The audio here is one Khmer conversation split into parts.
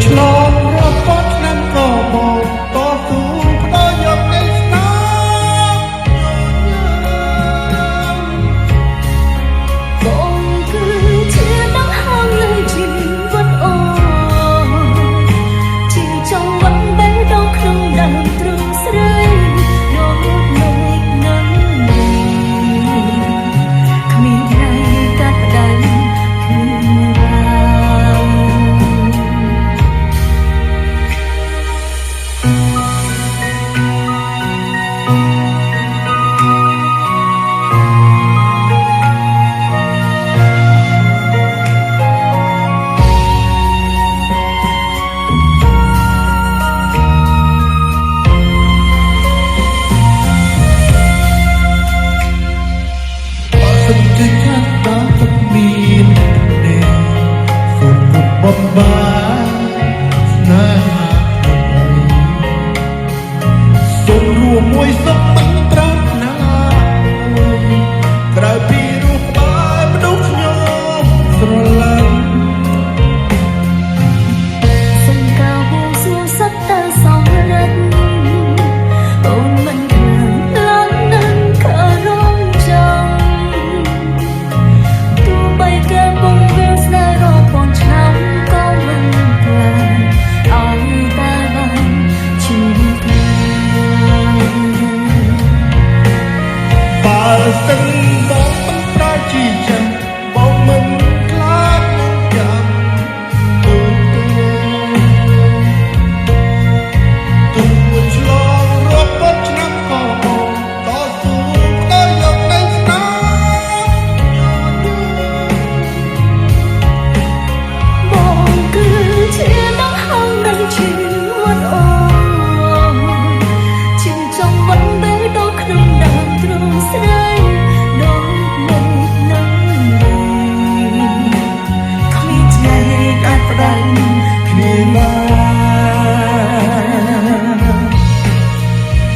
ឆ្លងរាប់ពាន់ឆ្នាំក៏មកតស៊ូផ្ដោយកនៃស្នាមបងគឺជាដង្ហើមនៃជីវិតអូជាចង្វាក់បេះដូងក្នុងដើមទ្រូងស្រីរហូតនៅនឹងគ្មានថ្ងៃកាត់ផ្ដាច់បំបានស្នេហាសូមរួមមួយសុខមិនត្រាំណាក្រៅពីរស់ក្បែរមនុស្សខ្ញុំស្រឡាញ់សង្កៅបួងសួងសត្វតែសំរិទ្ធអូនមិនខ្លាំងនឹងខរំចាំទោះបីគេពងវាស្នេហ៍រកបងឆ្នាំសិនបងមិនប្រែជីចឹងបងមិនខ្លាចនឹងចាំទូឆ្លងរាប់ពាន់ឆ្នាំក៏បងតស៊ូដោយយកតែស្នាមបងគឺជាដង្ហើមនៃជីវិតអូជាចង្វាក់បេះដូងក្នុងដើមទ្រូងស្រី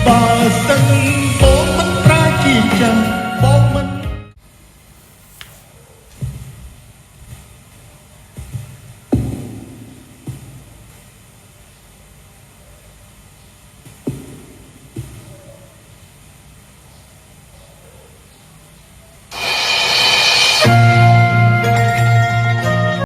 បើសិនបងមិនប្រែជាចឹងបងមិន